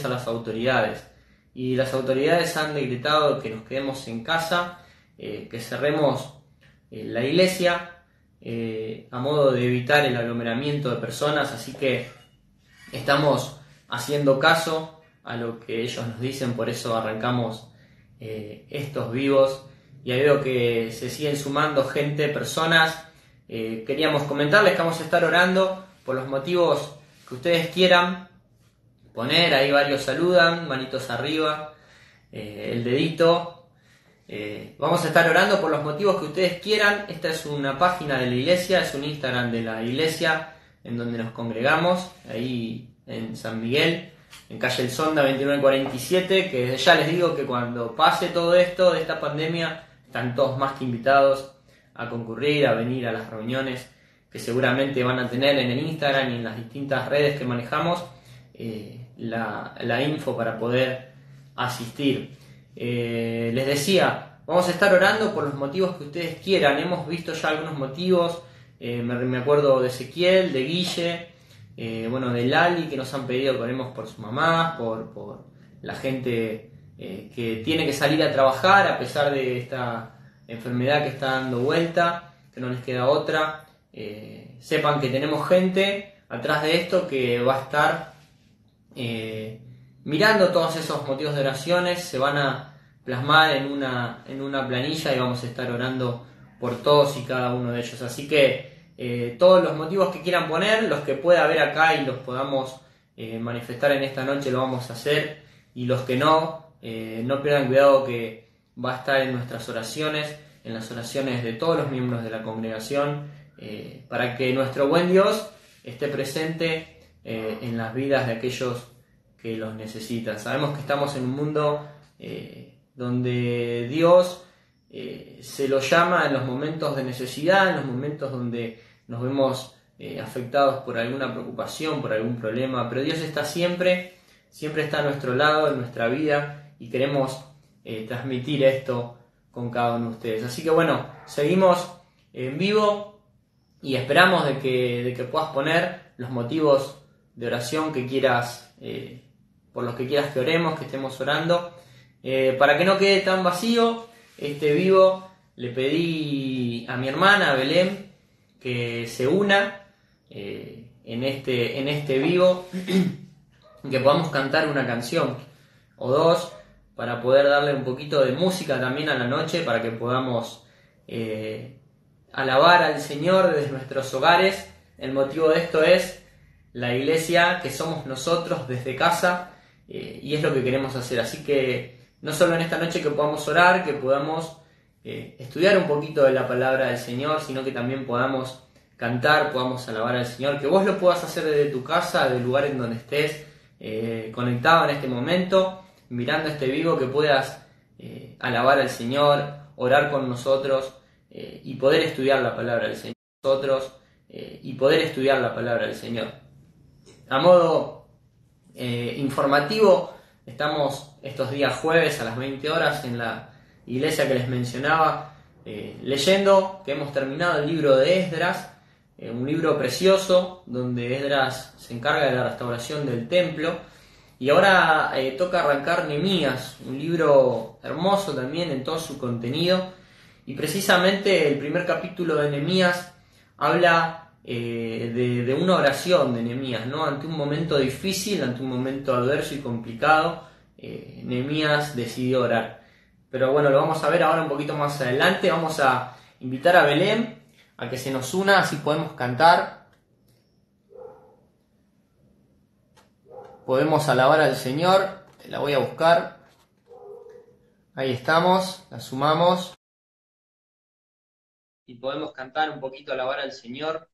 a las autoridades. Y las autoridades han decretado que nos quedemos en casa, que cerremos la iglesia, a modo de evitar el aglomeramiento de personas, así que estamos haciendo caso a lo que ellos nos dicen, por eso arrancamos estos vivos. Y ahí veo que se siguen sumando gente, personas. Queríamos comentarles que vamos a estar orando por los motivos que ustedes quieran poner. Ahí varios saludan, manitos arriba, el dedito. Vamos a estar orando por los motivos que ustedes quieran. Esta es una página de la iglesia, es un Instagram de la iglesia en donde nos congregamos, ahí en San Miguel, en calle El Sonda 2947, que ya les digo que cuando pase todo esto de esta pandemia, están todos más que invitados a concurrir, a venir a las reuniones que seguramente van a tener en el Instagram y en las distintas redes que manejamos, la info para poder asistir. Les decía, vamos a estar orando por los motivos que ustedes quieran. Hemos visto ya algunos motivos, me acuerdo de Ezequiel, de Guille, de Lali, que nos han pedido que oremos por su mamá, por la gente que tiene que salir a trabajar a pesar de esta enfermedad que está dando vuelta, que no les queda otra. Sepan que tenemos gente atrás de esto que va a estar mirando todos esos motivos de oraciones, se van a plasmar en una planilla y vamos a estar orando por todos y cada uno de ellos. Así que todos los motivos que quieran poner, los que pueda haber acá y los podamos manifestar en esta noche, lo vamos a hacer. Y los que no pierdan cuidado, que va a estar en nuestras oraciones, en las oraciones de todos los miembros de la congregación, para que nuestro buen Dios esté presente en las vidas de aquellos que los necesitan. Sabemos que estamos en un mundo donde Dios se lo llama en los momentos de necesidad, en los momentos donde nos vemos afectados por alguna preocupación, por algún problema, pero Dios está siempre está a nuestro lado, en nuestra vida, y queremos transmitir esto con cada uno de ustedes. Así que bueno, seguimos en vivo y esperamos de que puedas poner los motivos de oración que quieras, por los que quieras que oremos, que estemos orando. Para que no quede tan vacío este vivo, le pedí a mi hermana Belén que se una en este vivo, que podamos cantar una canción o dos para poder darle un poquito de música también a la noche, para que podamos alabar al Señor desde nuestros hogares. El motivo de esto es la iglesia que somos nosotros desde casa, y es lo que queremos hacer. Así que no solo en esta noche que podamos orar, que podamos estudiar un poquito de la palabra del Señor, sino que también podamos cantar, podamos alabar al Señor, que vos lo puedas hacer desde tu casa, del lugar en donde estés conectado en este momento, mirando este vivo, que puedas alabar al Señor, orar con nosotros y poder estudiar la palabra del Señor. A modo informativo, estamos estos días jueves a las 20 horas en la iglesia que les mencionaba, leyendo, que hemos terminado el libro de Esdras, un libro precioso donde Esdras se encarga de la restauración del templo. Y ahora toca arrancar Nehemías, un libro hermoso también en todo su contenido. Y precisamente el primer capítulo de Nehemías habla de una oración de Nehemías, ¿no? Ante un momento difícil, ante un momento adverso y complicado, Nehemías decidió orar. Pero bueno, lo vamos a ver ahora un poquito más adelante. Vamos a invitar a Belén a que se nos una, así podemos cantar, podemos alabar al Señor. La voy a buscar, ahí estamos, la sumamos y podemos cantar un poquito, alabar al Señor.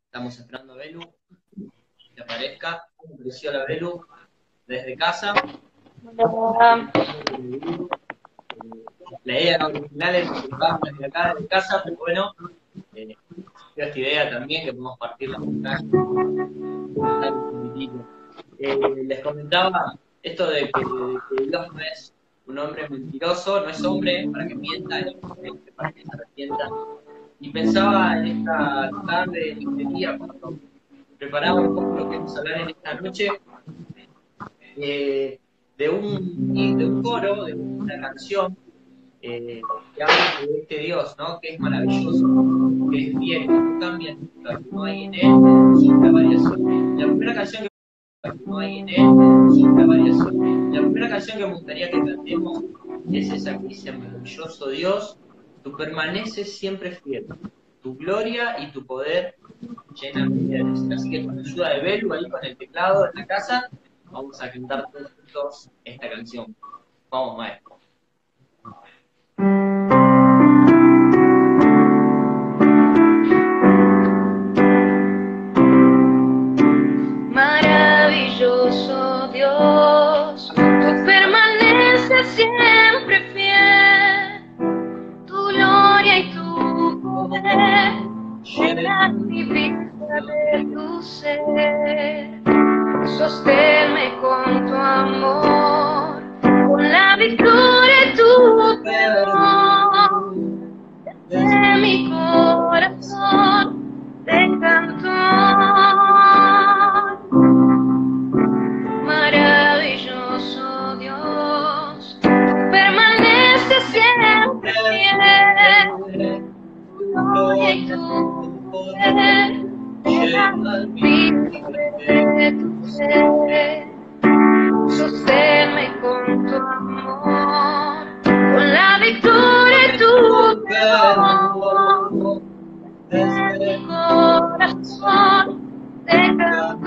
Estamos esperando a Belu que aparezca. Apareció la Belu desde casa. La idea original es que vamos desde acá, desde casa, pero bueno, esta idea también que podemos partir la pantalla. Les comentaba esto de que Dios no es un hombre mentiroso, no es hombre para que mienta, ni gente para que se arrepienta. Y pensaba en esta tarde, en este día, cuando preparaba un poco lo que vamos a hablar en esta noche, de un coro, de una canción que habla de este Dios, ¿no? Que es maravilloso, que es fiel, que no cambia nunca, que no hay en él ninguna variación. La primera canción que no hay en él ninguna variación. La primera canción que me gustaría que cantemos es esa que dice: maravilloso Dios, tú permaneces siempre fiel, tu gloria y tu poder llenan mi vida. Así que con la ayuda de Belu ahí con el teclado en la casa, vamos a cantar todos juntos esta canción. Vamos, maestro. Maravilloso Dios, tú permaneces siempre fiel, tu gloria y tu poder llenan mi vida de tu ser. Sosténme con tu amor, con la victoria y tu perdón. De mi corazón te canto. Maravilloso Dios, permaneces siempre fiel, tu gloria y tu poder llenan mi vida de tu ser. Sosténme con tu amor, con la victoria y tu perdón. De mi corazón te canto.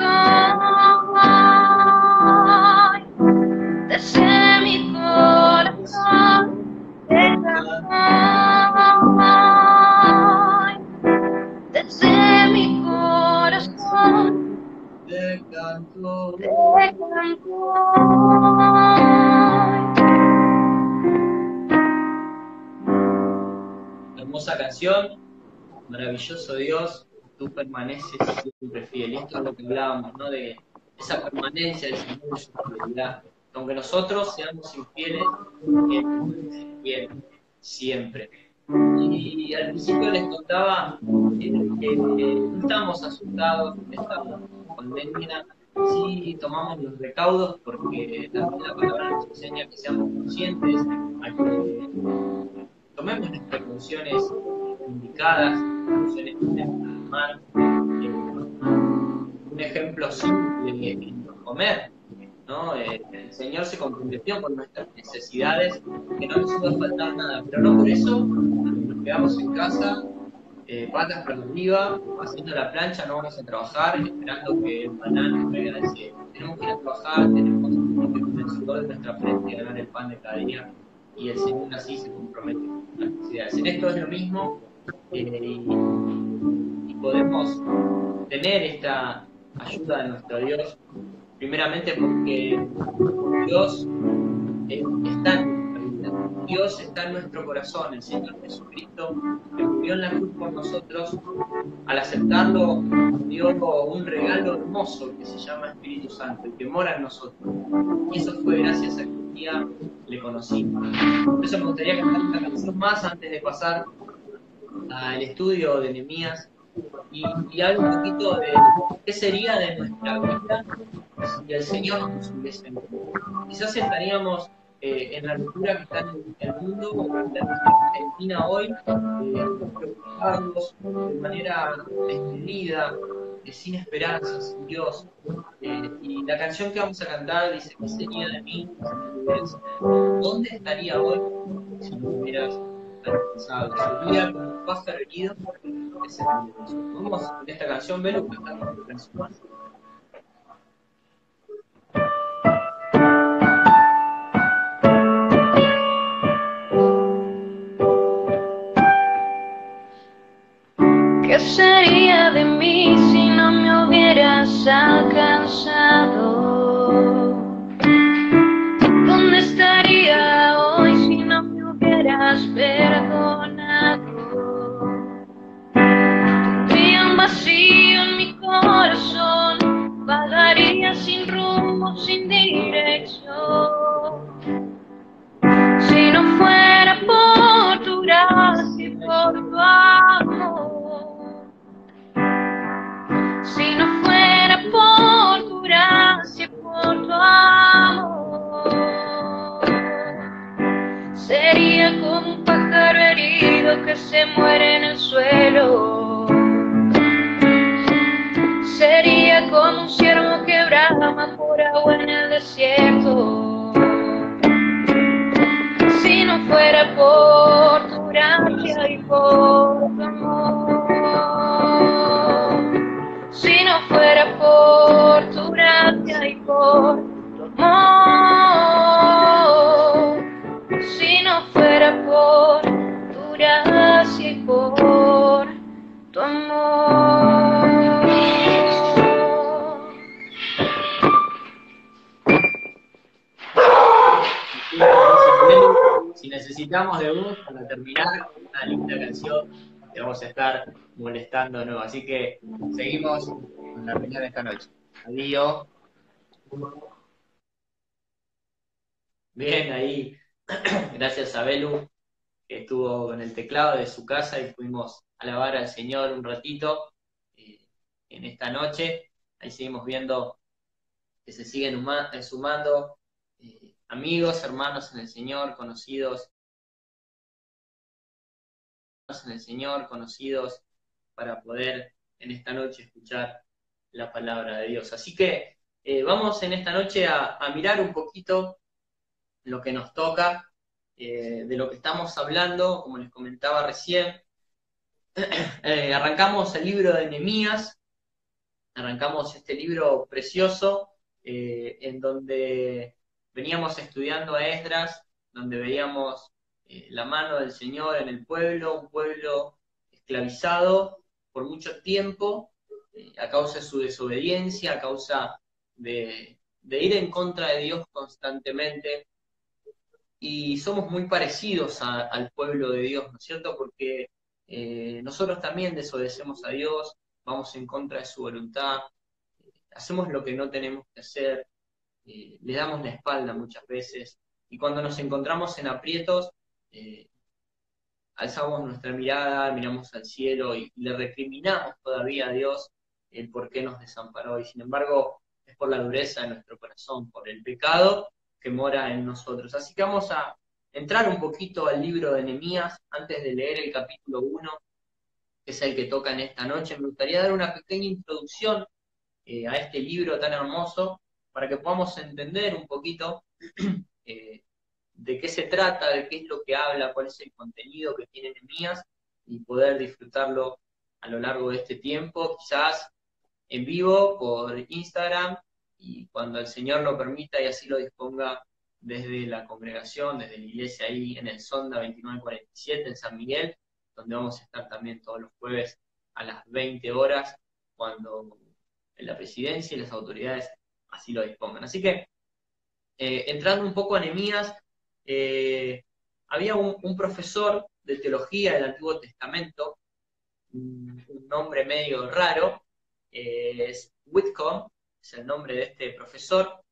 Desde mi corazón te canto. Desde mi corazón Te canto. te canto. Hermosa canción, maravilloso Dios, tú permaneces siempre fiel. Y esto es lo que hablábamos, ¿no? De esa permanencia del Señor y su fidelidad. Aunque nosotros seamos infieles, Él permanece fiel siempre. Y al principio les contaba que no estamos asustados en esta pandemia, sí tomamos los recaudos porque también la palabra nos enseña que seamos conscientes, a que tomemos las precauciones indicadas, precauciones que tenemos que tomar. Un ejemplo simple en comer, ¿no? El Señor se comprometió con nuestras necesidades, que no nos iba a faltar nada, pero no por eso nos quedamos en casa, patas para arriba, haciendo la plancha, no vamos a trabajar, esperando que el maná nos caiga del cielo. Tenemos que ir a trabajar, tenemos que con el sudor de nuestra frente ganar el pan de cada día, y el Señor así se compromete con nuestras necesidades. En esto es lo mismo, y podemos tener esta ayuda de nuestro Dios, primeramente porque Dios está en nuestra vida, Dios está en nuestro corazón. El Señor Jesucristo que murió en la cruz por nosotros, al aceptarlo dio un regalo hermoso que se llama Espíritu Santo, el que mora en nosotros, y eso fue gracias a que un día le conocí. Por eso me gustaría cantar una canción más antes de pasar al estudio de Nehemías y hablar un poquito de qué sería de nuestra vida si el Señor nos hubiese enviado. Quizás estaríamos en la locura que está en el mundo, o que está en Argentina hoy, preocupados, de manera desmedida, sin esperanza, sin Dios. Y la canción que vamos a cantar dice: ¿qué sería de mí si no hubieras? ¿Dónde estaría hoy si no hubieras alcanzado? Sería como un pájaro herido. Vamos con esta canción, Velo, cantamos una canción más. ¿Qué sería de mí si no me hubieras alcanzado? ¿Dónde estaría hoy si no me hubieras perdonado? Tendría un vacío en mi corazón muere en el suelo. Sería como un ciervo que brama por agua en el desierto. Si no fuera por tu gracia y por tu amor. Si no fuera por tu gracia y por tu amor. Si no fuera por tu gracia y por tu amor. Gracias, Belu. Si necesitamos de vos para terminar con una linda canción, te vamos a estar molestando de nuevo. Así que seguimos con la reunión de esta noche. Adiós. Bien, ahí. Gracias a Belu, que estuvo con el teclado de su casa y pudimos alabar al Señor un ratito eh, en esta noche. Ahí seguimos viendo que se siguen sumando amigos, hermanos en el Señor, conocidos en el Señor, conocidos para poder en esta noche escuchar la palabra de Dios. Así que vamos en esta noche a mirar un poquito lo que nos toca, de lo que estamos hablando, como les comentaba recién. Arrancamos el libro de Nehemías, arrancamos este libro precioso, en donde veníamos estudiando a Esdras, donde veíamos la mano del Señor en el pueblo, un pueblo esclavizado por mucho tiempo, a causa de su desobediencia, a causa de ir en contra de Dios constantemente. Y somos muy parecidos al pueblo de Dios, ¿no es cierto? Porque nosotros también desobedecemos a Dios, vamos en contra de su voluntad, hacemos lo que no tenemos que hacer, le damos la espalda muchas veces, y cuando nos encontramos en aprietos, eh, alzamos nuestra mirada, miramos al cielo y le recriminamos todavía a Dios el por qué nos desamparó, y sin embargo es por la dureza de nuestro corazón, por el pecado que mora en nosotros. Así que vamos a entrar un poquito al libro de Nehemías antes de leer el capítulo 1, que es el que toca en esta noche. Me gustaría dar una pequeña introducción a este libro tan hermoso para que podamos entender un poquito eh, de qué se trata, de qué es lo que habla, cuál es el contenido que tiene Nehemías y poder disfrutarlo a lo largo de este tiempo, quizás en vivo por Instagram, y cuando el Señor lo permita y así lo disponga, desde la congregación, desde la iglesia ahí en el Sonda 2947 en San Miguel, donde vamos a estar también todos los jueves a las 20 horas, cuando la presidencia y las autoridades así lo dispongan. Así que, entrando un poco a Nehemías, había un profesor de teología del Antiguo Testamento, un nombre medio raro, es Whitcomb, es el nombre de este profesor,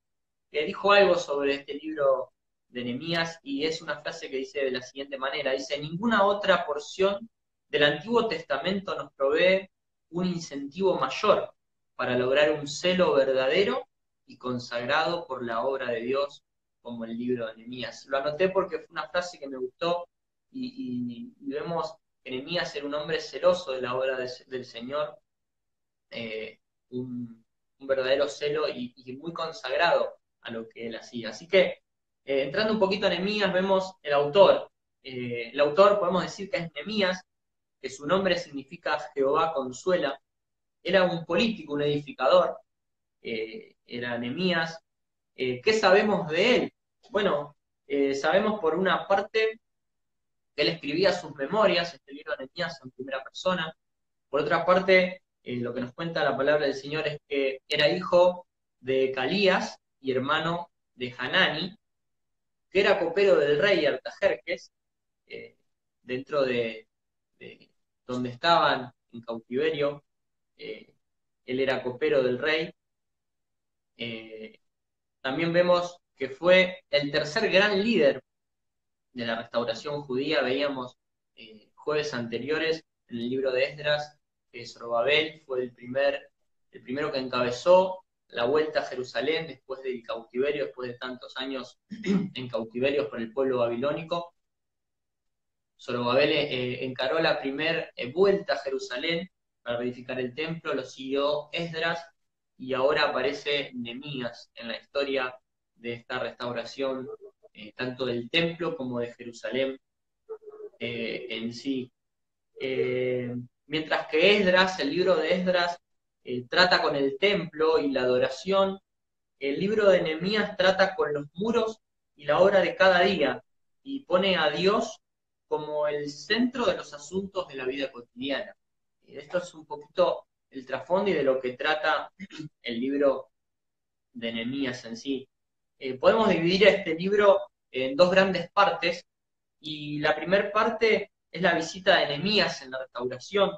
que dijo algo sobre este libro de Nehemías, y es una frase que dice de la siguiente manera: dice, ninguna otra porción del Antiguo Testamento nos provee un incentivo mayor para lograr un celo verdadero y consagrado por la obra de Dios como el libro de Nehemías. Lo anoté porque fue una frase que me gustó, y vemos que Nehemías era un hombre celoso de la obra del Señor, eh, un, un verdadero celo y muy consagrado a lo que él hacía. Así que, entrando un poquito a Nehemías, vemos el autor. El autor podemos decir que es Nehemías, que su nombre significa Jehová consuela. Era un político, un edificador, era Nehemías. ¿Qué sabemos de él? Bueno, sabemos por una parte que él escribía sus memorias, este libro de Nehemías en primera persona. Por otra parte, lo que nos cuenta la palabra del Señor es que era hijo de Calías y hermano de Hanani, que era copero del rey Artajerjes, eh, dentro de donde estaban en cautiverio. eh, Él era copero del rey. Eh, También vemos que fue el tercer gran líder de la restauración judía. Veíamos jueves anteriores en el libro de Esdras que Zorobabel fue el primero que encabezó la vuelta a Jerusalén después del cautiverio, después de tantos años en cautiverio por el pueblo babilónico. Zorobabel encaró la primera vuelta a Jerusalén para verificar el templo, lo siguió Esdras y ahora aparece Nehemías en la historia de esta restauración, tanto del templo como de Jerusalén en sí. Eh, Mientras que Esdras, el libro de Esdras, trata con el templo y la adoración, el libro de Nehemías trata con los muros y la obra de cada día y pone a Dios como el centro de los asuntos de la vida cotidiana. Esto es un poquito el trasfondo y de lo que trata el libro de Nehemías en sí. Podemos dividir este libro en dos grandes partes y la primera parte es la visita de Nehemías en la restauración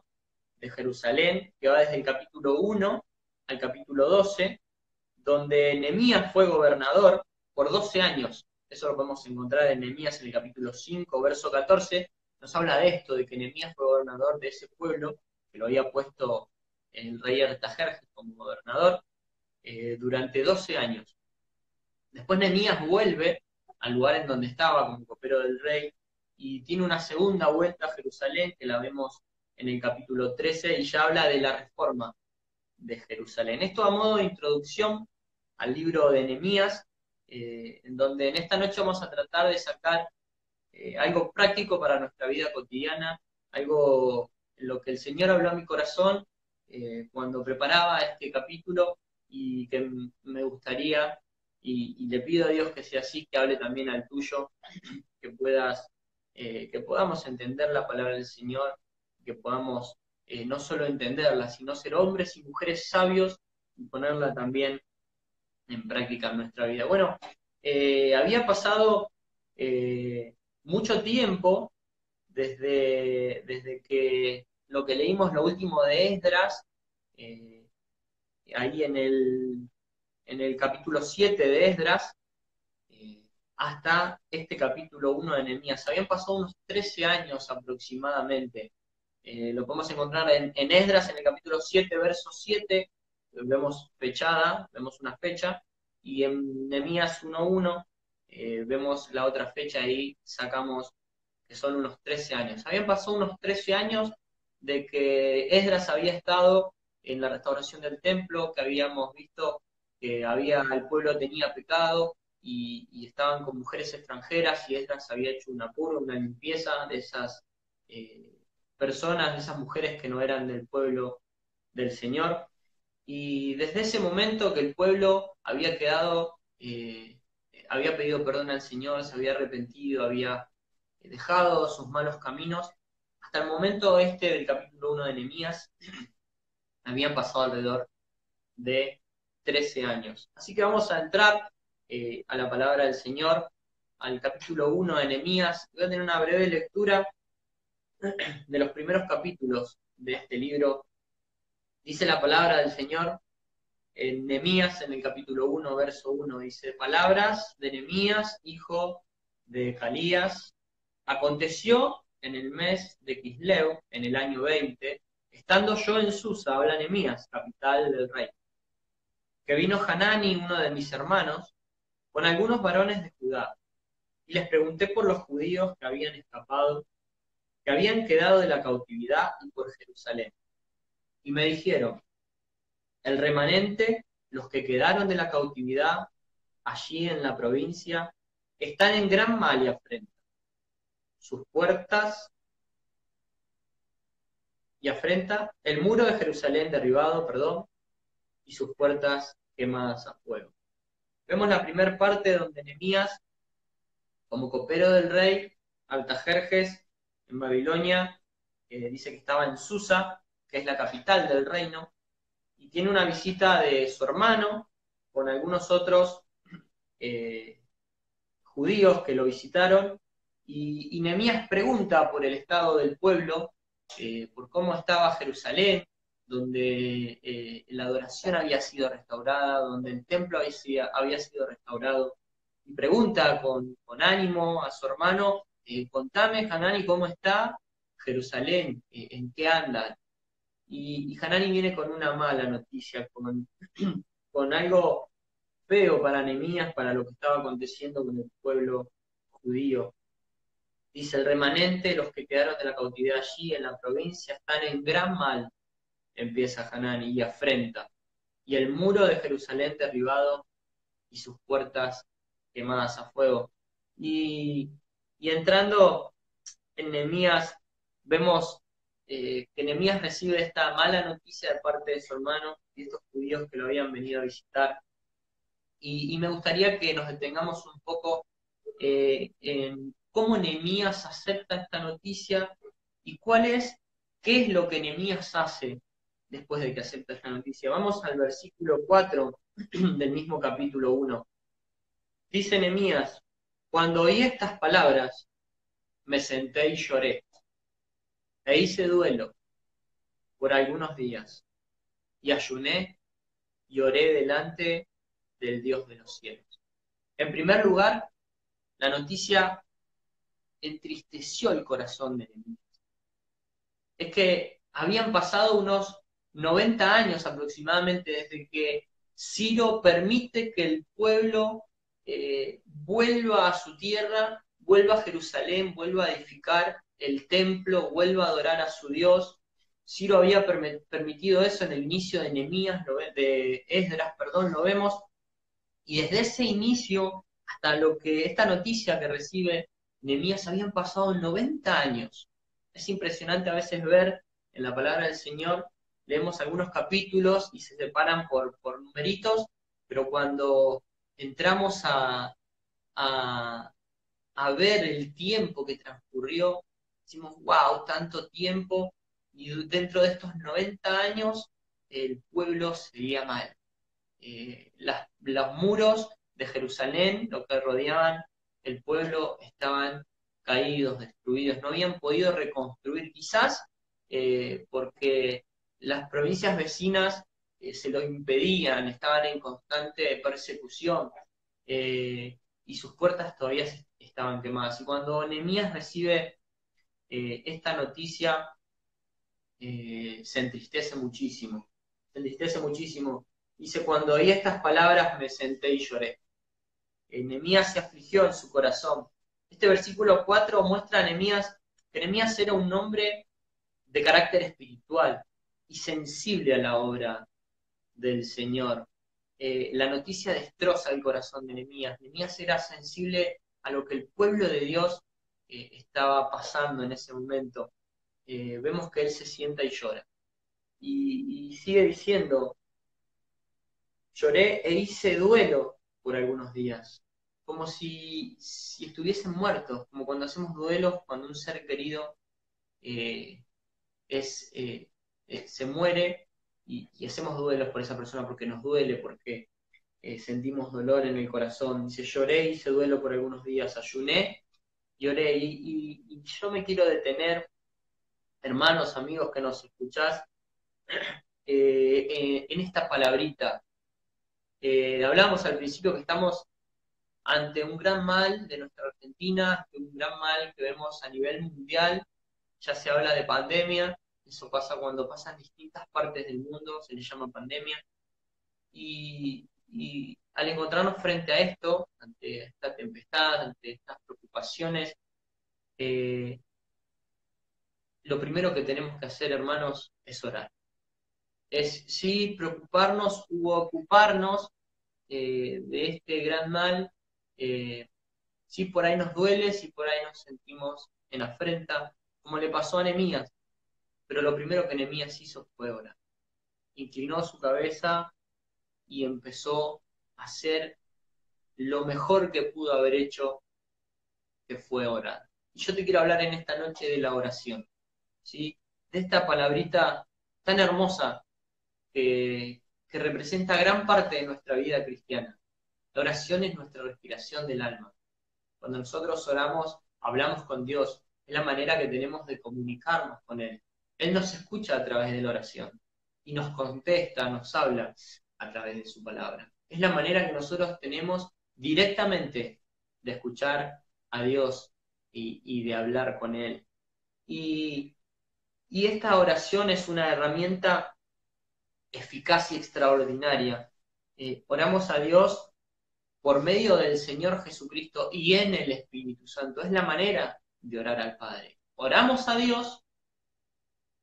de Jerusalén, que va desde el capítulo 1 al capítulo 12, donde Nehemías fue gobernador por 12 años. Eso lo podemos encontrar en Nehemías en el capítulo 5, verso 14. Nos habla de esto, de que Nehemías fue gobernador de ese pueblo, que lo había puesto el rey Artajerjes como gobernador, durante 12 años. Después Nehemías vuelve al lugar en donde estaba como copero del rey y tiene una segunda vuelta a Jerusalén, que la vemos en el capítulo 13, y ya habla de la reforma de Jerusalén. Esto a modo de introducción al libro de Nehemías, en donde en esta noche vamos a tratar de sacar algo práctico para nuestra vida cotidiana, algo en lo que el Señor habló a mi corazón cuando preparaba este capítulo y que me gustaría, y le pido a Dios que sea así, que hable también al tuyo, que que podamos entender la palabra del Señor, que podamos no solo entenderla, sino ser hombres y mujeres sabios y ponerla también en práctica en nuestra vida. Bueno, había pasado eh, mucho tiempo desde que lo que leímos, lo último de Esdras, eh, ahí en el capítulo 7 de Esdras, eh, hasta este capítulo 1 de Nehemías. Habían pasado unos 13 años aproximadamente. Lo podemos encontrar en Esdras, en el capítulo 7, verso 7, vemos fechada, vemos una fecha, y en Nehemías 1.1 vemos la otra fecha y sacamos que son unos 13 años. Habían pasado unos 13 años de que Esdras había estado en la restauración del templo, que habíamos visto que el pueblo tenía pecado y estaban con mujeres extranjeras y Esdras había hecho una purga, una limpieza de esas personas, de esas mujeres que no eran del pueblo del Señor. Y desde ese momento que el pueblo había quedado, había pedido perdón al Señor, se había arrepentido, había dejado sus malos caminos, hasta el momento este del capítulo 1 de Nehemías, habían pasado alrededor de 13 años. Así que vamos a entrar a la palabra del Señor, al capítulo 1 de Nehemías. Voy a tener una breve lectura de los primeros capítulos de este libro. Dice la palabra del Señor en Nehemías, en el capítulo 1, verso 1, dice: palabras de Nehemías, hijo de Calías. Aconteció en el mes de Quisleu, en el año 20, estando yo en Susa, habla Nehemías, capital del rey, que vino Hanani, uno de mis hermanos, con algunos varones de Judá, y les pregunté por los judíos que habían escapado, que habían quedado de la cautividad y por Jerusalén. Y me dijeron: el remanente, los que quedaron de la cautividad allí en la provincia, están en gran mal y afrenta. Sus puertas y afrenta el muro de Jerusalén derribado, perdón, y sus puertas quemadas a fuego. Vemos la primera parte donde Nehemías, como copero del rey Artajerjes en Babilonia, dice que estaba en Susa, que es la capital del reino, y tiene una visita de su hermano con algunos otros eh, judíos que lo visitaron, y Nehemías pregunta por el estado del pueblo, por cómo estaba Jerusalén, donde la adoración había sido restaurada, donde el templo había sido restaurado, y pregunta con ánimo a su hermano: contame, Hanani, ¿cómo está Jerusalén? ¿En qué andan? Y Hanani viene con una mala noticia, con algo feo para Nehemías, para lo que estaba aconteciendo con el pueblo judío. Dice, el remanente, los que quedaron de la cautividad allí en la provincia, están en gran mal, empieza Hanani, y afrenta. Y el muro de Jerusalén derribado y sus puertas quemadas a fuego. Y, y entrando en Nehemías, vemos que Nehemías recibe esta mala noticia de parte de su hermano y de estos judíos que lo habían venido a visitar. Y me gustaría que nos detengamos un poco en cómo Nehemías acepta esta noticia y qué es lo que Nehemías hace después de que acepta esta noticia. Vamos al versículo 4 del mismo capítulo 1. Dice Nehemías, cuando oí estas palabras, me senté y lloré, e hice duelo por algunos días, y ayuné y oré delante del Dios de los cielos. En primer lugar, la noticia entristeció el corazón de Nehemías. Es que habían pasado unos 90 años aproximadamente desde que Ciro permite que el pueblo vuelva a su tierra, vuelva a Jerusalén, vuelva a edificar el templo, vuelva a adorar a su Dios. Ciro había permitido eso en el inicio de Nehemías, de Esdras, perdón, lo vemos, y desde ese inicio hasta esta noticia que recibe Nehemías habían pasado 90 años. Es impresionante a veces ver en la palabra del Señor, leemos algunos capítulos y se separan por numeritos, pero cuando entramos a, a ver el tiempo que transcurrió, decimos, wow, tanto tiempo, y dentro de estos 90 años el pueblo seguía mal. Los muros de Jerusalén, lo que rodeaban el pueblo, estaban caídos, destruidos, no habían podido reconstruir, quizás porque las provincias vecinas se lo impedían, estaban en constante persecución y sus puertas todavía estaban quemadas. Y cuando Nehemías recibe esta noticia, se entristece muchísimo, se entristece muchísimo. Dice, cuando oí estas palabras me senté y lloré. Nehemías se afligió en su corazón. Este versículo 4 muestra a Nehemías que Nehemías era un hombre de carácter espiritual y sensible a la obra del Señor. La noticia destroza el corazón de Nehemías. Nehemías era sensible a lo que el pueblo de Dios estaba pasando en ese momento. Vemos que él se sienta y llora. Y sigue diciendo, lloré e hice duelo por algunos días, como si estuviesen muertos, como cuando hacemos duelos, cuando un ser querido eh, se muere y hacemos duelos por esa persona porque nos duele, porque sentimos dolor en el corazón. Dice, lloré, hice duelo por algunos días, ayuné y oré. Y yo me quiero detener, hermanos, amigos que nos escuchás, en esta palabrita. Hablamos al principio que estamos ante un gran mal de nuestra Argentina, un gran mal que vemos a nivel mundial. Ya se habla de pandemia, eso pasa cuando pasan distintas partes del mundo, se le llama pandemia, y al encontrarnos frente a esto, ante esta tempestad, ante estas preocupaciones, eh, lo primero que tenemos que hacer, hermanos, es orar. Es sí preocuparnos u ocuparnos de este gran mal, si por ahí nos duele, si por ahí nos sentimos en afrenta, como le pasó a Nehemías, pero lo primero que Nehemías hizo fue orar. Inclinó su cabeza y empezó a hacer lo mejor que pudo haber hecho, que fue orar. Y yo te quiero hablar en esta noche de la oración, ¿sí? De esta palabrita tan hermosa que representa gran parte de nuestra vida cristiana. La oración es nuestra respiración del alma. Cuando nosotros oramos, hablamos con Dios. Es la manera que tenemos de comunicarnos con Él. Él nos escucha a través de la oración y nos contesta, nos habla a través de su palabra. Es la manera que nosotros tenemos directamente de escuchar a Dios y de hablar con Él. Y, y esta oración es una herramienta eficaz y extraordinaria. Oramos a Dios por medio del Señor Jesucristo y en el Espíritu Santo. Es la manera de orar al Padre. Oramos a Dios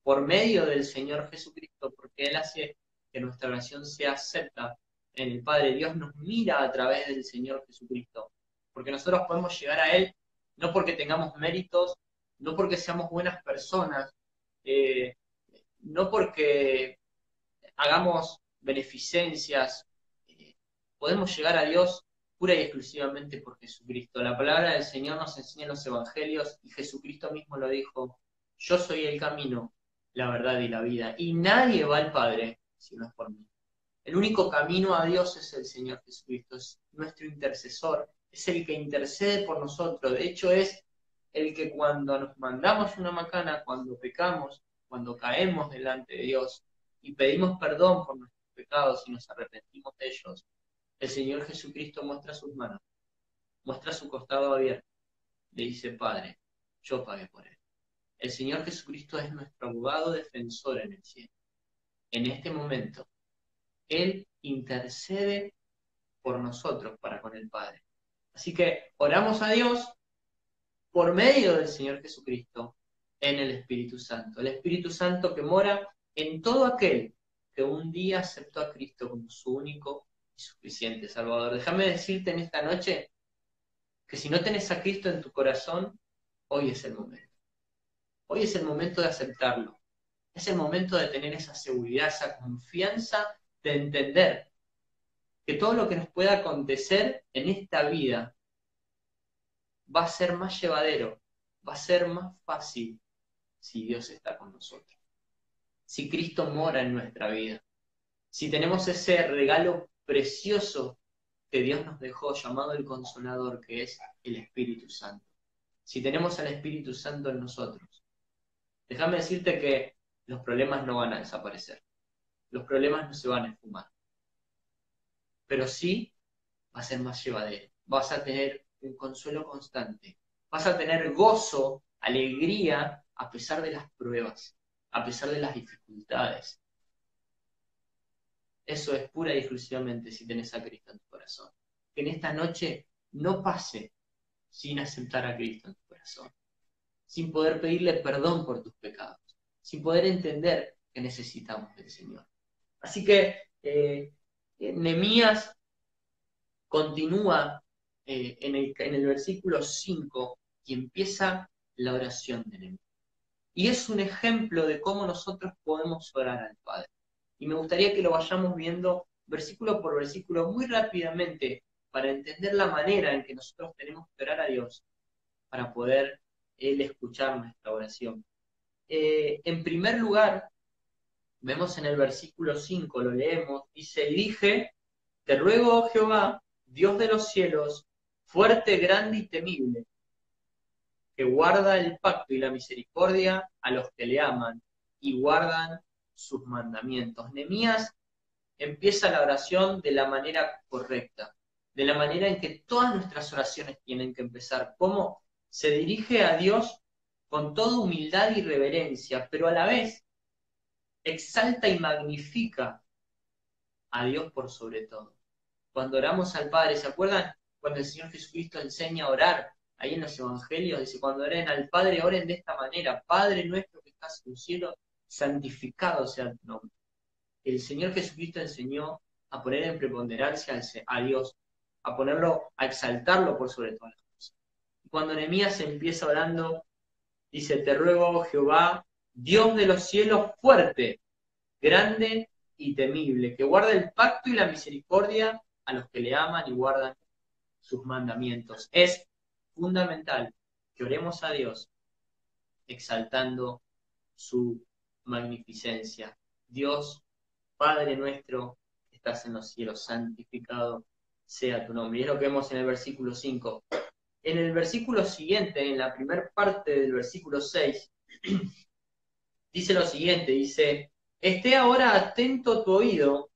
por medio del Señor Jesucristo, porque Él hace que nuestra oración sea acepta en el Padre. Dios nos mira a través del Señor Jesucristo, porque nosotros podemos llegar a Él no porque tengamos méritos, no porque seamos buenas personas, eh, no porque hagamos beneficencias, podemos llegar a Dios pura y exclusivamente por Jesucristo. La palabra del Señor nos enseña en los evangelios y Jesucristo mismo lo dijo: yo soy el camino, la verdad y la vida, y nadie va al Padre si no es por mí. El único camino a Dios es el Señor Jesucristo, es nuestro intercesor, es el que intercede por nosotros. De hecho, es el que cuando nos mandamos una macana, cuando pecamos, cuando caemos delante de Dios y pedimos perdón por nuestros pecados y nos arrepentimos de ellos, el Señor Jesucristo muestra sus manos, muestra su costado abierto, le dice: Padre, yo pagué por él. El Señor Jesucristo es nuestro abogado defensor en el cielo. En este momento, Él intercede por nosotros para con el Padre. Así que oramos a Dios por medio del Señor Jesucristo en el Espíritu Santo. El Espíritu Santo que mora en todo aquel que un día aceptó a Cristo como su único y suficiente Salvador. Déjame decirte en esta noche que si no tenés a Cristo en tu corazón, hoy es el momento. Hoy es el momento de aceptarlo. Es el momento de tener esa seguridad, esa confianza de entender que todo lo que nos pueda acontecer en esta vida va a ser más llevadero, va a ser más fácil si Dios está con nosotros. Si Cristo mora en nuestra vida. Si tenemos ese regalo precioso que Dios nos dejó, llamado el Consolador, que es el Espíritu Santo. Si tenemos al Espíritu Santo en nosotros, déjame decirte que los problemas no van a desaparecer. Los problemas no se van a esfumar. Pero sí va a ser más llevadero. Vas a tener un consuelo constante. Vas a tener gozo, alegría, a pesar de las pruebas, a pesar de las dificultades. Eso es pura y exclusivamente si tenés a Cristo en tu corazón. Que en esta noche no pase sin aceptar a Cristo en tu corazón, sin poder pedirle perdón por tus pecados, sin poder entender que necesitamos del Señor. Así que Nehemías continúa en el versículo 5 y empieza la oración de Nehemías. Y es un ejemplo de cómo nosotros podemos orar al Padre. Y me gustaría que lo vayamos viendo versículo por versículo muy rápidamente para entender la manera en que nosotros tenemos que orar a Dios para poder Él escuchar nuestra oración. En primer lugar, vemos en el versículo 5, lo leemos, dice: dije, te ruego, oh Jehová, Dios de los cielos, fuerte, grande y temible, que guarda el pacto y la misericordia a los que le aman y guardan sus mandamientos. Nehemías empieza la oración de la manera correcta, de la manera en que todas nuestras oraciones tienen que empezar. Cómo se dirige a Dios con toda humildad y reverencia, pero a la vez exalta y magnifica a Dios por sobre todo. Cuando oramos al Padre, ¿se acuerdan cuando el Señor Jesucristo enseña a orar? Ahí en los evangelios dice: cuando oren al Padre, oren de esta manera: Padre nuestro que estás en el cielo, santificado sea tu nombre. El Señor Jesucristo enseñó a poner en preponderancia a Dios, a exaltarlo por sobre todas las cosas. Y cuando Nehemías empieza orando, dice: te ruego, Jehová, Dios de los cielos, fuerte, grande y temible, que guarda el pacto y la misericordia a los que le aman y guardan sus mandamientos. Es fundamental que oremos a Dios exaltando su magnificencia. Dios, Padre nuestro, que estás en los cielos, santificado sea tu nombre. Y es lo que vemos en el versículo 5. En el versículo siguiente, en la primera parte del versículo 6, dice lo siguiente, dice: esté ahora atento tu oído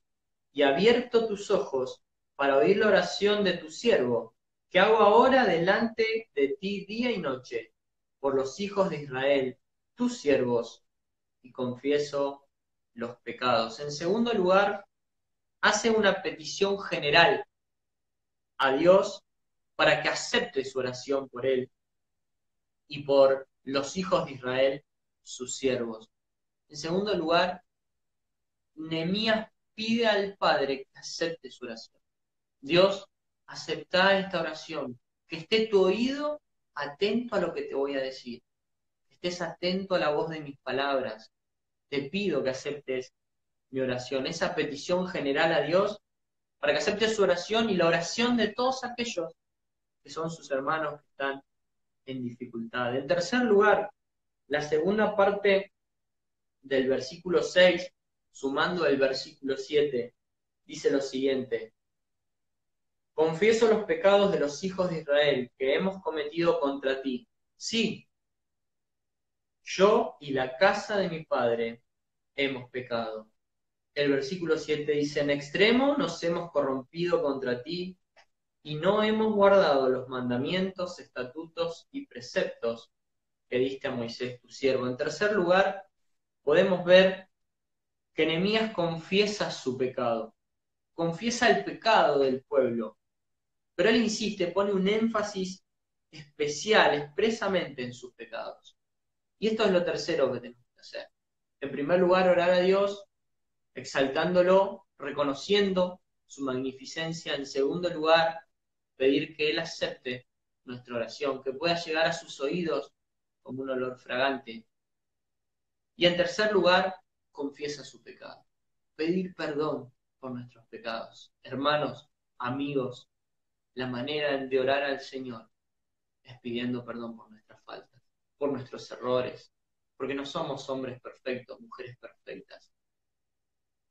y abierto tus ojos para oír la oración de tu siervo, que hago ahora delante de ti día y noche, por los hijos de Israel, tus siervos, y confieso los pecados. En segundo lugar, hace una petición general a Dios para que acepte su oración por él. y por los hijos de Israel, sus siervos. En segundo lugar, Nehemías pide al Padre que acepte su oración. Dios, acepta esta oración, que esté tu oído atento a lo que te voy a decir, que estés atento a la voz de mis palabras. Te pido que aceptes mi oración, esa petición general a Dios, para que acepte su oración y la oración de todos aquellos que son sus hermanos que están en dificultad. En tercer lugar, la segunda parte del versículo 6, sumando el versículo 7, dice lo siguiente: confieso los pecados de los hijos de Israel que hemos cometido contra ti. Sí, yo y la casa de mi padre hemos pecado. El versículo 7 dice: en extremo nos hemos corrompido contra ti y no hemos guardado los mandamientos, estatutos y preceptos que diste a Moisés tu siervo. En tercer lugar, podemos ver que Nehemías confiesa su pecado, confiesa el pecado del pueblo, pero él insiste, pone un énfasis especial, expresamente en sus pecados. Y esto es lo tercero que tenemos que hacer. En primer lugar, orar a Dios, exaltándolo, reconociendo su magnificencia. En segundo lugar, pedir que Él acepte nuestra oración, que pueda llegar a sus oídos como un olor fragante. Y en tercer lugar, confiesa su pecado. Pedir perdón por nuestros pecados. Hermanos, amigos, la manera de orar al Señor es pidiendo perdón por nuestras faltas, por nuestros errores, porque no somos hombres perfectos, mujeres perfectas.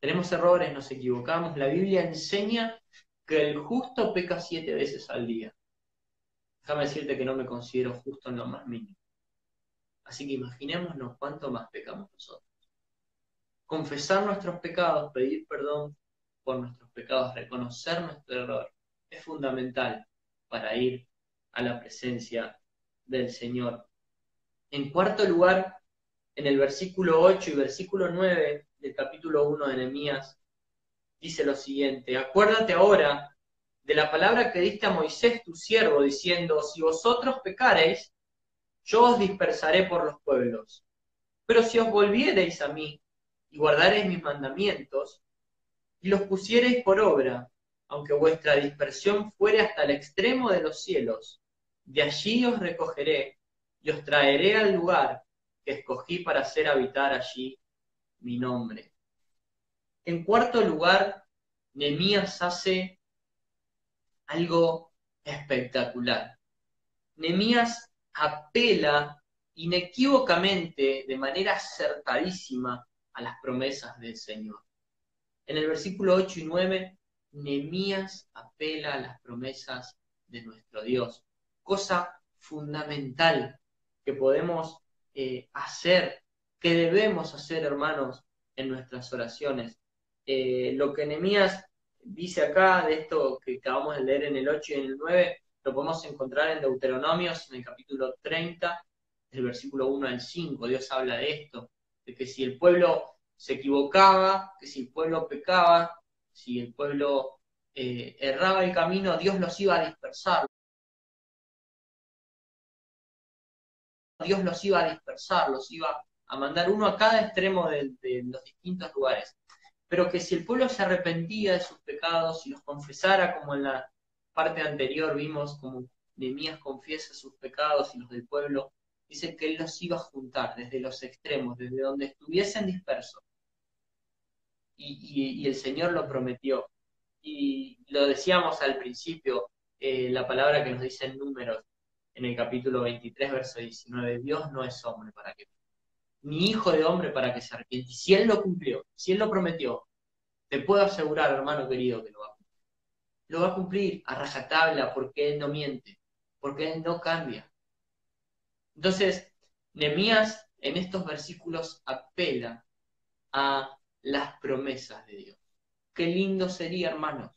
Tenemos errores, nos equivocamos. La Biblia enseña que el justo peca 7 veces al día. Déjame decirte que no me considero justo en lo más mínimo. Así que imaginémonos cuánto más pecamos nosotros. Confesar nuestros pecados, pedir perdón por nuestros pecados, reconocer nuestro error, es fundamental para ir a la presencia del Señor. En cuarto lugar, en el versículo 8 y versículo 9 del capítulo 1 de Nehemías, dice lo siguiente: acuérdate ahora de la palabra que diste a Moisés tu siervo, diciendo: si vosotros pecareis, yo os dispersaré por los pueblos. Pero si os volviereis a mí y guardareis mis mandamientos y los pusiereis por obra, aunque vuestra dispersión fuere hasta el extremo de los cielos, de allí os recogeré y os traeré al lugar que escogí para hacer habitar allí mi nombre. En cuarto lugar, Nehemías hace algo espectacular. Nehemías apela inequívocamente, de manera acertadísima, a las promesas del Señor. En el versículo 8 y 9, Nehemías apela a las promesas de nuestro Dios. Cosa fundamental que podemos hacer, que debemos hacer, hermanos, en nuestras oraciones. Lo que Nehemías dice acá, de esto que acabamos de leer en el 8 y en el 9, lo podemos encontrar en Deuteronomios, en el capítulo 30, del versículo 1 al 5. Dios habla de esto, de que si el pueblo se equivocaba, que si el pueblo pecaba, si el pueblo erraba el camino, Dios los iba a dispersar. Dios los iba a dispersar, los iba a mandar uno a cada extremo de los distintos lugares. Pero que si el pueblo se arrepentía de sus pecados y los confesara, como en la parte anterior vimos, como Nehemías confiesa sus pecados y los del pueblo, dice que él los iba a juntar desde los extremos, desde donde estuviesen dispersos. Y el Señor lo prometió. Y lo decíamos al principio, la palabra que nos dice en Números, en el capítulo 23, verso 19, Dios no es hombre para que, ni hijo de hombre para que se arrepiente. Si Él lo cumplió, si Él lo prometió, te puedo asegurar, hermano querido, que lo va a cumplir. Lo va a cumplir a rajatabla, porque Él no miente, porque Él no cambia. Entonces, Nehemías en estos versículos apela a las promesas de Dios. Qué lindo sería, hermanos,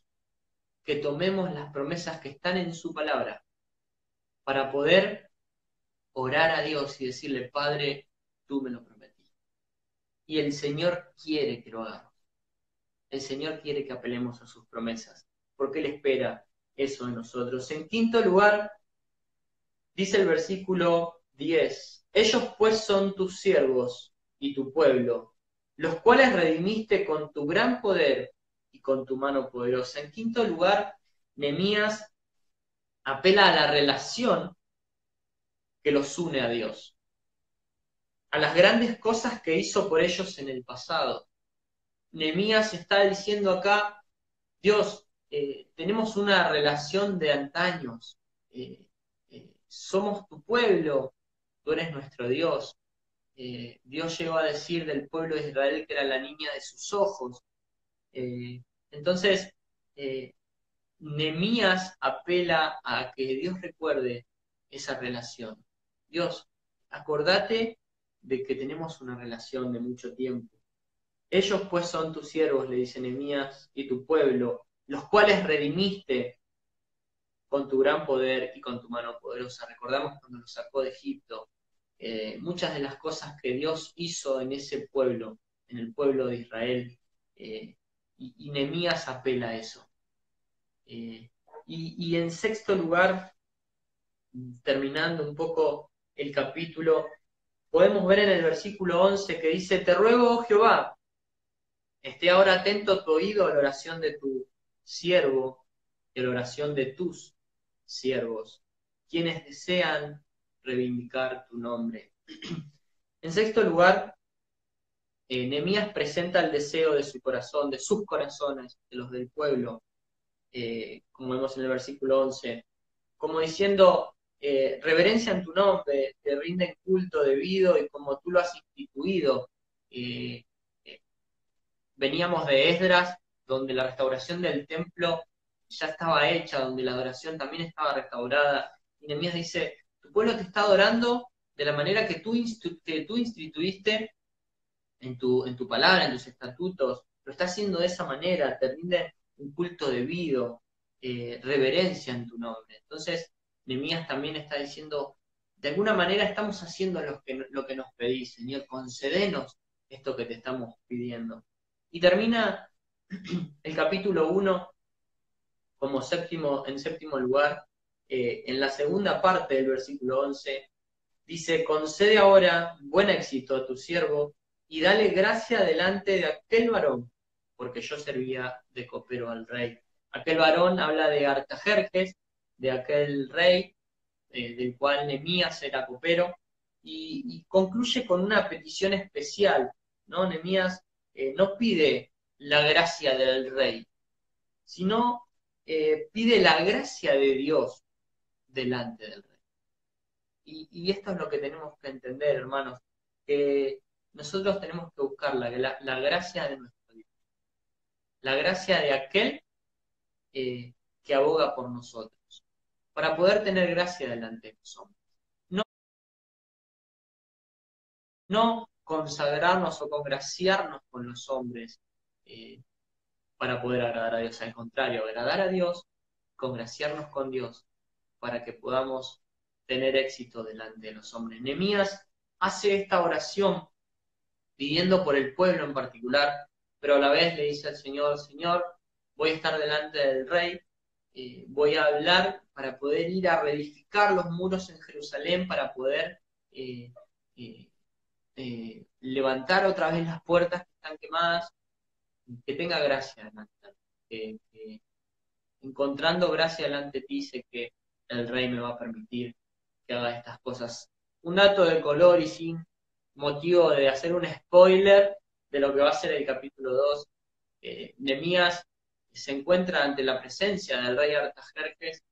que tomemos las promesas que están en su palabra para poder orar a Dios y decirle: Padre, tú me lo prometiste. Y el Señor quiere que lo hagamos. El Señor quiere que apelemos a sus promesas, porque Él espera eso de nosotros. En quinto lugar, dice el versículo 10. Ellos pues son tus siervos y tu pueblo, los cuales redimiste con tu gran poder y con tu mano poderosa. En quinto lugar, Nehemías apela a la relación que los une a Dios, a las grandes cosas que hizo por ellos en el pasado. Nehemías está diciendo acá, Dios, tenemos una relación de antaños, somos tu pueblo, tú eres nuestro Dios. Dios llegó a decir del pueblo de Israel que era la niña de sus ojos. Eh, entonces, eh, Nehemías apela a que Dios recuerde esa relación. Dios, acordate de que tenemos una relación de mucho tiempo. Ellos pues son tus siervos, le dice Nehemías, y tu pueblo, los cuales redimiste con tu gran poder y con tu mano poderosa. Recordamos cuando los sacó de Egipto, muchas de las cosas que Dios hizo en ese pueblo, en el pueblo de Israel, y Nehemías apela a eso. Y en sexto lugar, terminando un poco el capítulo, podemos ver en el versículo 11 que dice, te ruego, oh Jehová, esté ahora atento tu oído a la oración de tu siervo y a la oración de tus siervos, quienes desean reivindicar tu nombre. En sexto lugar, Nehemías presenta el deseo de su corazón, de sus corazones, de los del pueblo, como vemos en el versículo 11, como diciendo, reverencian tu nombre, te rinden culto debido y como tú lo has instituido. Eh, eh, Veníamos de Esdras, donde la restauración del templo ya estaba hecha, donde la adoración también estaba restaurada. Y Nehemías dice, tu pueblo te está adorando de la manera que tú instituiste en tu palabra, en tus estatutos, lo está haciendo de esa manera, te rinden un culto debido, reverencia en tu nombre. Entonces, Nehemías también está diciendo, de alguna manera estamos haciendo lo que nos pedís, Señor, concedenos esto que te estamos pidiendo. Y termina el capítulo 1 como en séptimo lugar, en la segunda parte del versículo 11, dice, concede ahora buen éxito a tu siervo y dale gracia delante de aquel varón, porque yo servía de copero al rey. Aquel varón habla de Artajerjes, de aquel rey del cual Nehemías era copero, y concluye con una petición especial, ¿no? Nehemías no pide la gracia del rey, sino pide la gracia de Dios delante del rey. Y esto es lo que tenemos que entender, hermanos, que nosotros tenemos que buscar la gracia de nuestro Dios, la gracia de aquel que aboga por nosotros, para poder tener gracia delante de los hombres. No, no consagrarnos o congraciarnos con los hombres eh, para poder agradar a Dios, al contrario, agradar a Dios, congraciarnos con Dios, para que podamos tener éxito delante de los hombres. Nehemías hace esta oración pidiendo por el pueblo en particular, pero a la vez le dice al Señor, Señor, voy a estar delante del rey, voy a hablar para poder ir a reedificar los muros en Jerusalén, para poder eh, eh, levantar otra vez las puertas que están quemadas, que tenga gracia delante, que encontrando gracia delante de ti, sé que el rey me va a permitir que haga estas cosas. Un dato de color y sin motivo de hacer un spoiler de lo que va a ser el capítulo 2. Nehemías se encuentra ante la presencia del rey Artajerjes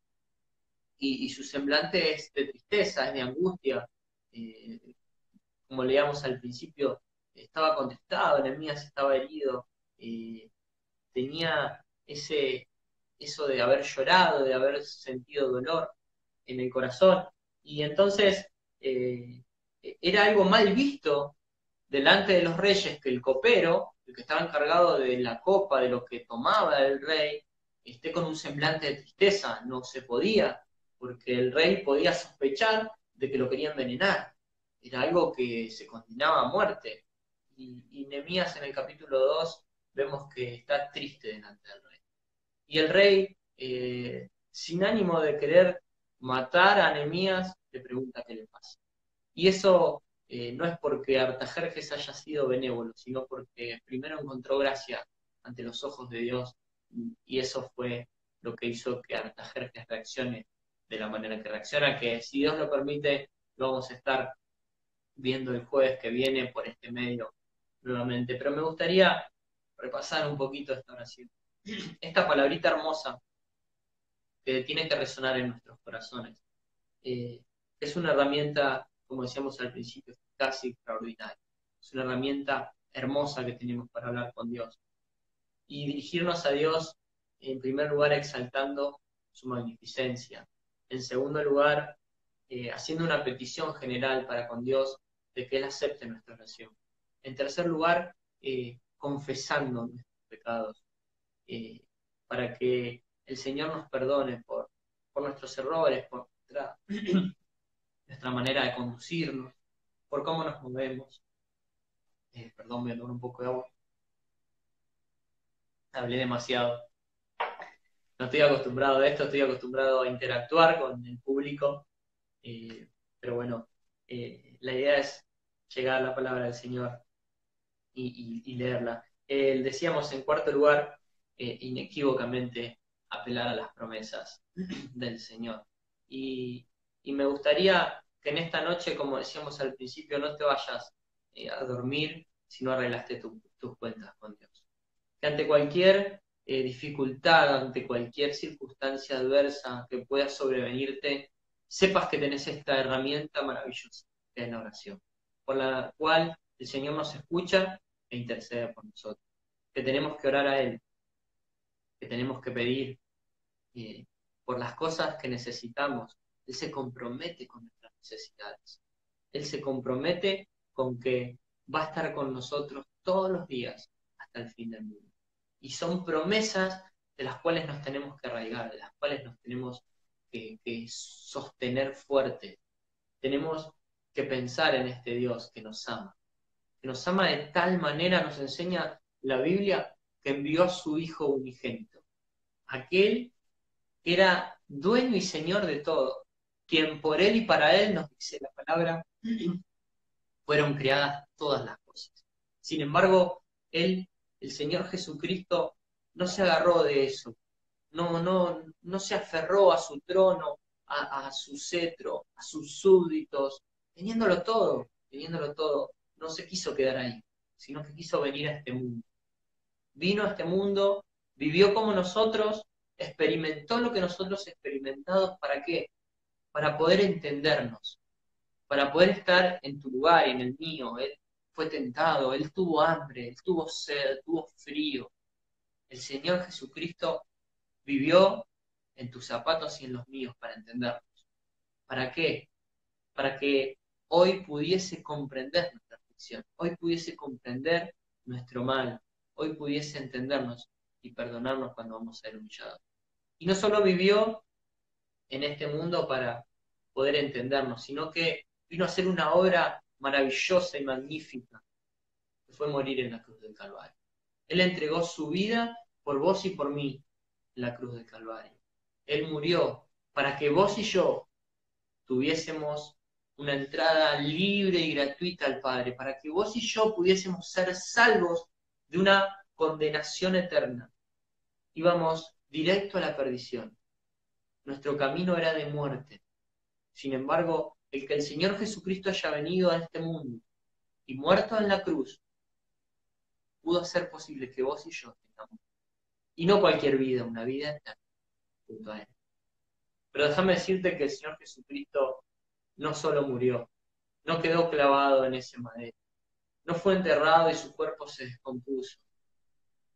y su semblante es de tristeza, es de angustia. Eh, Como leíamos al principio, estaba contestado, Nehemías estaba herido, tenía eso de haber llorado, de haber sentido dolor en el corazón. Y entonces era algo mal visto delante de los reyes que el copero, el que estaba encargado de la copa, de lo que tomaba el rey, esté con un semblante de tristeza. No se podía, porque el rey podía sospechar de que lo quería envenenar. Era algo que se condenaba a muerte. Y Nehemías en el capítulo 2 vemos que está triste delante del rey. Y el rey, sin ánimo de querer matar a Nehemías, le pregunta qué le pasa. Y eso no es porque Artajerjes haya sido benévolo, sino porque primero encontró gracia ante los ojos de Dios, y eso fue lo que hizo que Artajerjes reaccione de la manera que reacciona, que si Dios lo permite, lo vamos a estar viendo el jueves que viene por este medio nuevamente. Pero me gustaría repasar un poquito esta oración. Esta palabrita hermosa que tiene que resonar en nuestros corazones. Eh, es una herramienta, como decíamos al principio, casi extraordinaria. Es una herramienta hermosa que tenemos para hablar con Dios. Y dirigirnos a Dios, en primer lugar, exaltando su magnificencia. En segundo lugar, haciendo una petición general para con Dios de que Él acepte nuestra oración. En tercer lugar, confesando nuestros pecados, eh, para que el Señor nos perdone por nuestros errores, por nuestra manera de conducirnos, por cómo nos movemos. Perdón, me tomé un poco de agua. Hablé demasiado. No estoy acostumbrado a esto, estoy acostumbrado a interactuar con el público, pero bueno, la idea es llegar a la palabra del Señor y leerla. Decíamos en cuarto lugar, inequívocamente apelar a las promesas del Señor. Y me gustaría que en esta noche, como decíamos al principio, no te vayas a dormir si no arreglaste tus cuentas con Dios. Que ante cualquier dificultad, ante cualquier circunstancia adversa que pueda sobrevenirte, sepas que tenés esta herramienta maravillosa, que es la oración, por la cual el Señor nos escucha e intercede por nosotros. Que tenemos que orar a Él, que tenemos que pedir por las cosas que necesitamos. Él se compromete con nuestras necesidades. Él se compromete con que va a estar con nosotros todos los días hasta el fin del mundo. Y son promesas de las cuales nos tenemos que arraigar, de las cuales nos tenemos que sostener fuerte. Tenemos que pensar en este Dios que nos ama de tal manera, nos enseña la Biblia, que envió a su Hijo unigénito, aquel que era dueño y señor de todo, quien por Él y para Él, nos dice la palabra, fueron creadas todas las cosas. Sin embargo, Él, el Señor Jesucristo, no se agarró de eso, no se aferró a su trono, a su cetro, a sus súbditos, teniéndolo todo, no se quiso quedar ahí, sino que quiso venir a este mundo. Vino a este mundo, vivió como nosotros, experimentó lo que nosotros experimentamos. ¿Para qué? Para poder entendernos, para poder estar en tu lugar y en el mío. Él fue tentado, Él tuvo hambre, Él tuvo sed, tuvo frío. El Señor Jesucristo vivió en tus zapatos y en los míos para entendernos. ¿Para qué? Para que hoy pudiese comprender nuestra aflicción, hoy pudiese comprender nuestro mal, hoy pudiese entendernos y perdonarnos cuando vamos a ser humillados. Y no solo vivió en este mundo para poder entendernos, sino que vino a hacer una obra maravillosa y magnífica, que fue morir en la cruz del Calvario. Él entregó su vida por vos y por mí en la cruz del Calvario. Él murió para que vos y yo tuviésemos una entrada libre y gratuita al Padre, para que vos y yo pudiésemos ser salvos de una condenación eterna. Íbamos directo a la perdición. Nuestro camino era de muerte. Sin embargo, el que el Señor Jesucristo haya venido a este mundo y muerto en la cruz, pudo hacer posible que vos y yo tengamos, y no cualquier vida, una vida eterna junto a Él. Pero déjame decirte que el Señor Jesucristo no solo murió, no quedó clavado en ese madero, no fue enterrado y su cuerpo se descompuso.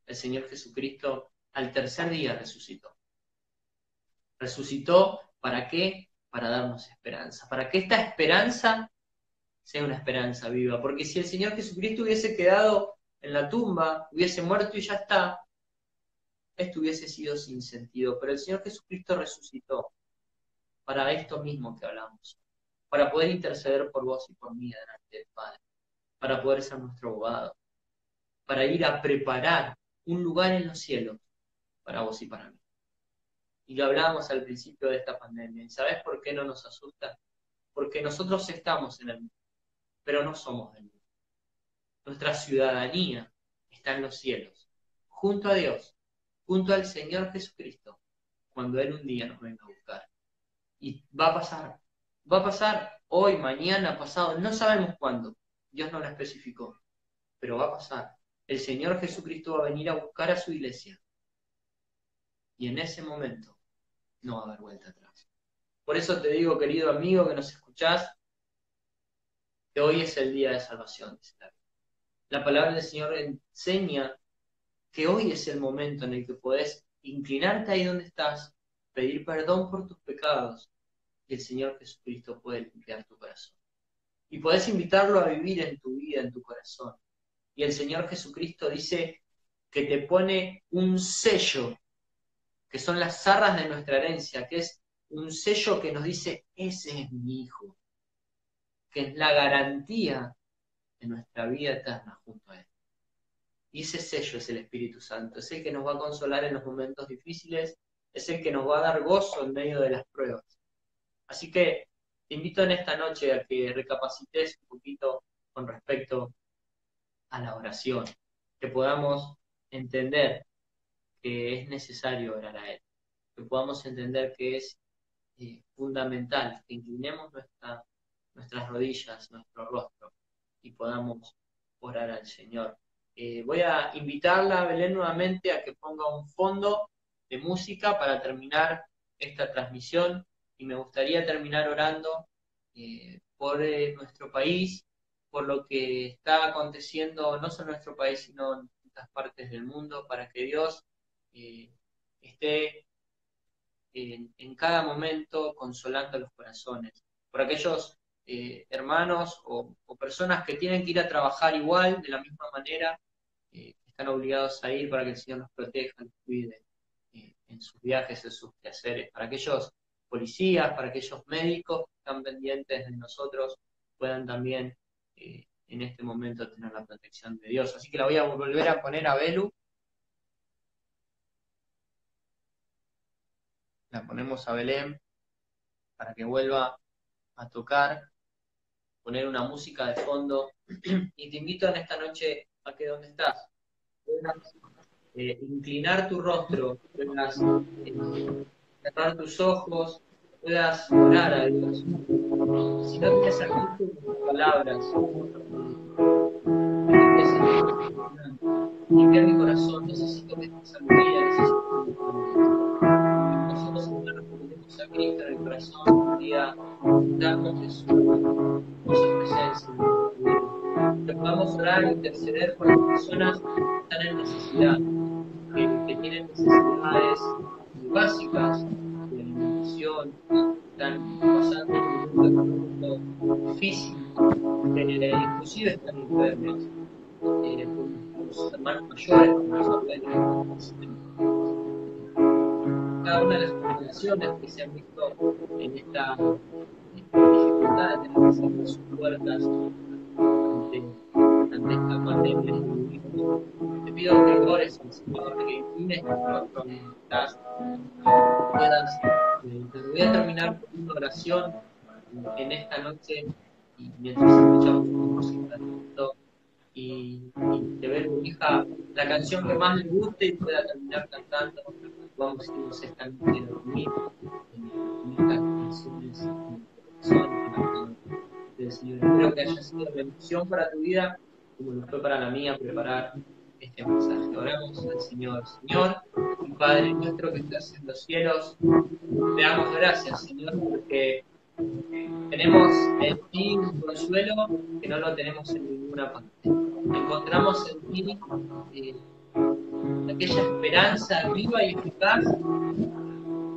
El Señor Jesucristo al tercer día resucitó. ¿Resucitó para qué? Para darnos esperanza, para que esta esperanza sea una esperanza viva. Porque si el Señor Jesucristo hubiese quedado en la tumba, hubiese muerto y ya está, esto hubiese sido sin sentido. Pero el Señor Jesucristo resucitó para esto mismo que hablamos, para poder interceder por vos y por mí delante del Padre, para poder ser nuestro abogado, para ir a preparar un lugar en los cielos para vos y para mí. Y lo hablábamos al principio de esta pandemia. ¿Y sabés por qué no nos asusta? porque nosotros estamos en el mundo, pero no somos del mundo. Nuestra ciudadanía está en los cielos, junto a Dios, junto al Señor Jesucristo, cuando Él un día nos venga a buscar. Y va a pasar hoy, mañana, pasado, no sabemos cuándo, Dios no lo especificó, pero va a pasar. El Señor Jesucristo va a venir a buscar a su iglesia, y en ese momento no va a haber vuelta atrás. Por eso te digo, querido amigo que nos escuchás, que hoy es el día de salvación. La palabra del Señor enseña que hoy es el momento en el que podés inclinarte ahí donde estás, pedir perdón por tus pecados, y el Señor Jesucristo puede limpiar tu corazón. Y podés invitarlo a vivir en tu vida, en tu corazón. Y el Señor Jesucristo dice que te pone un sello, que son las zarras de nuestra herencia, que es un sello que nos dice, ese es mi hijo, que es la garantía de nuestra vida eterna junto a Él. Y ese sello es el Espíritu Santo, es el que nos va a consolar en los momentos difíciles, es el que nos va a dar gozo en medio de las pruebas. Así que te invito en esta noche a que recapacites un poquito con respecto a la oración, que podamos entender que es necesario orar a Él, que podamos entender que es fundamental, que inclinemos nuestras rodillas, nuestro rostro, y podamos orar al Señor. Voy a invitarla a Belén nuevamente a que ponga un fondo de música para terminar esta transmisión, y me gustaría terminar orando por nuestro país, por lo que está aconteciendo no solo en nuestro país, sino en distintas partes del mundo, para que Dios esté en cada momento consolando los corazones. Por aquellos hermanos o personas que tienen que ir a trabajar igual, de la misma manera, están obligados a ir para que el Señor los proteja, los cuide en sus viajes, en sus quehaceres. Para aquellos policías, para aquellos médicos que están pendientes de nosotros, puedan también en este momento tener la protección de Dios. Así que la voy a volver a poner a Belu. La ponemos a Belén para que vuelva a tocar, poner una música de fondo, y te invito en esta noche a que donde estás puedas inclinar tu rostro, puedas cerrar tus ojos, puedas orar a Dios. Si no tienes actitud con tus palabras, limpiar mi corazón, necesito que esta sabiduría, necesito que nosotros, hermanos, que tenemos a Cristo en el corazón, día darnos de su presencia, que podamos orar e interceder por las personas que están en necesidad, que tienen necesidades básicas de alimentación, están pasando por un momento físico, inclusive están enfermos, por sus hermanos mayores, por los abuelos. Cada una de las congregaciones que se han visto en esta dificultad de tener que cerrar sus puertas ante esta pandemia. Te pido que ores al Señor, que inclines tu rostro mientras estás, puedas. Te voy a terminar con una oración en esta noche, y mientras escuchamos música y te ve tu hija la canción que más le guste y pueda terminar cantando. Vamos a irnos esta noche a dormir en estas canciones del Señor. Espero que haya sido bendición para tu vida, como lo fue para la mía preparar este mensaje. Oramos al Señor. Señor y Padre nuestro que estás en los cielos, te damos gracias, Señor, porque tenemos en ti un consuelo que no lo tenemos en ninguna parte. Encontramos en ti aquella esperanza viva y eficaz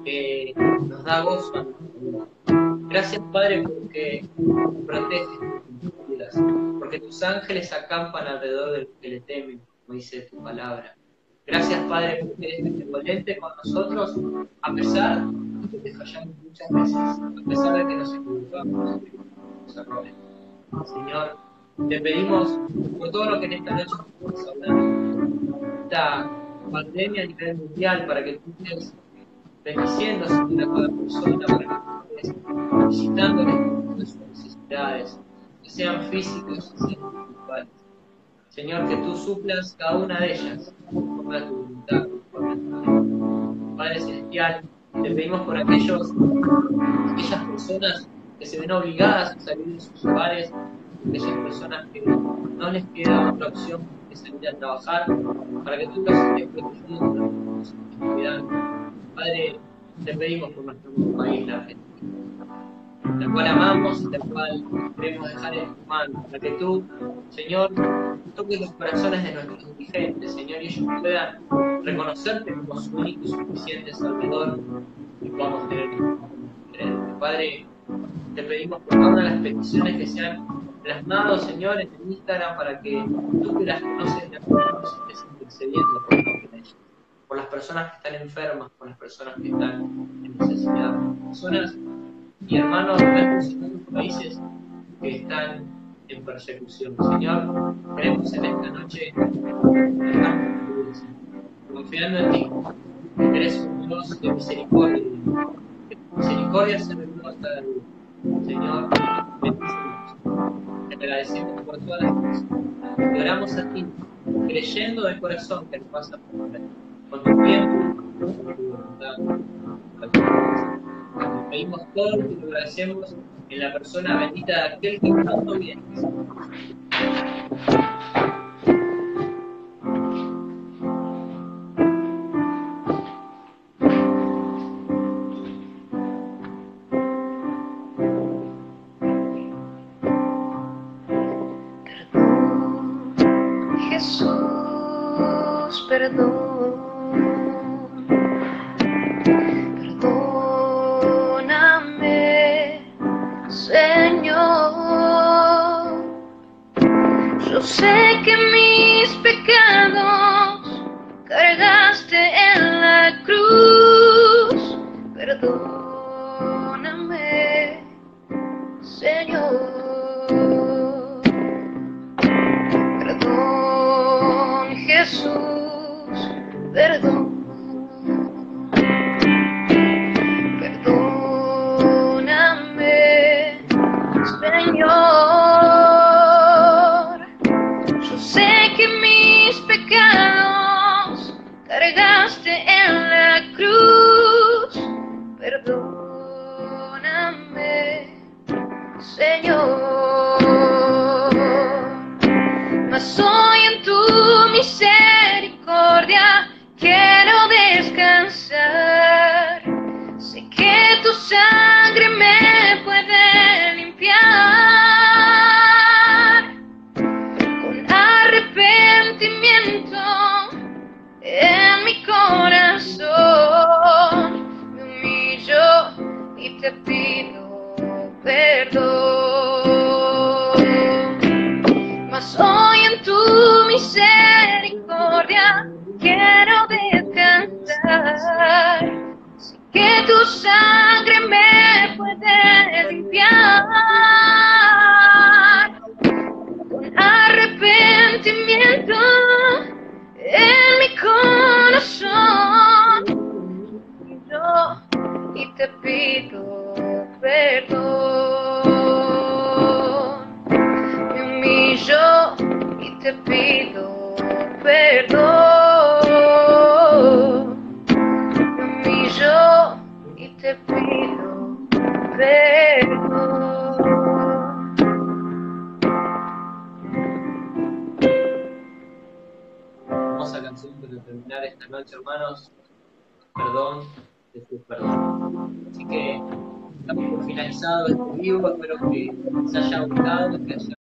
que nos da gozo a nuestra vida. Gracias, Padre, porque proteges nuestras vidas, porque tus ángeles acampan alrededor de los que le temen, como dice tu palabra. Gracias, Padre, porque eres benevolente con nosotros, a pesar de que te fallamos muchas veces, a pesar de que nos equivocamos, nos errores. Señor, te pedimos por todo lo que en esta noche estamos hablando, esta pandemia a nivel mundial, para que tú estés bendiciendo, Señor, a cada persona, para que tú estés visitando de sus necesidades, que sean físicas y sean espirituales. Señor, que tú suplas cada una de ellas, conforme a tu voluntad, conforme a tu ley. Padre Celestial, te pedimos por aquellas personas que se ven obligadas a salir de sus hogares, aquellas personas que no les queda otra opción que salir a trabajar, para que tú los estés protegiendo, los estés cuidando. Padre, te pedimos por nuestro país, la Argentina, la cual amamos y la cual queremos dejar en tu mano, para que tú, Señor, toques los corazones de nuestros dirigentes, Señor, y ellos puedan reconocerte como su único y suficiente Salvador, y podamos tener un diferente. Padre, te pedimos por cada una de las peticiones que se han plasmado, Señor, en el Instagram, para que tú, que las conoces, las estés intercediendo por ellos, por las personas que están enfermas, por las personas que están en necesidad, personas y hermanos nuestros en otros países que están en persecución. Señor, queremos en esta noche confiando en ti, que eres un Dios de misericordia, que tu misericordia se renueva cada día. Señor, bendícenos. Te agradecemos por todas las cosas. Te oramos a ti, creyendo de corazón que nos vas a proveer, con tu tiempo, con tu voluntad. Te pedimos todo y te lo agradecemos en la persona bendita de aquel que pronto viene. Jesús, perdón, perdóname, Señor. Yo sé que mis pecados cargaste en la cruz. Perdóname, Señor. Perdón, Jesús, perdón. Perdóname, Señor. Yo sé que mis pecados cargaste en la cruz. Perdóname, Señor. Mas hoy en tu misericordia quiero descansar. Sé que tu sangre me puede limpiar. Con arrepentimiento en mi corazón me humillo y te pido perdón. Mas hoy en tu misericordia quiero descansar. Sé que tu sangre me puede limpiar. Con arrepentimiento en mi corazón y te pido perdón. Me humillo y te pido perdón. Me humillo y te pido perdón. Hermosa canción para terminar esta noche, hermanos. Perdón, Jesús, perdón. Así que estamos por finalizado este vivo. Espero que les haya gustado, que haya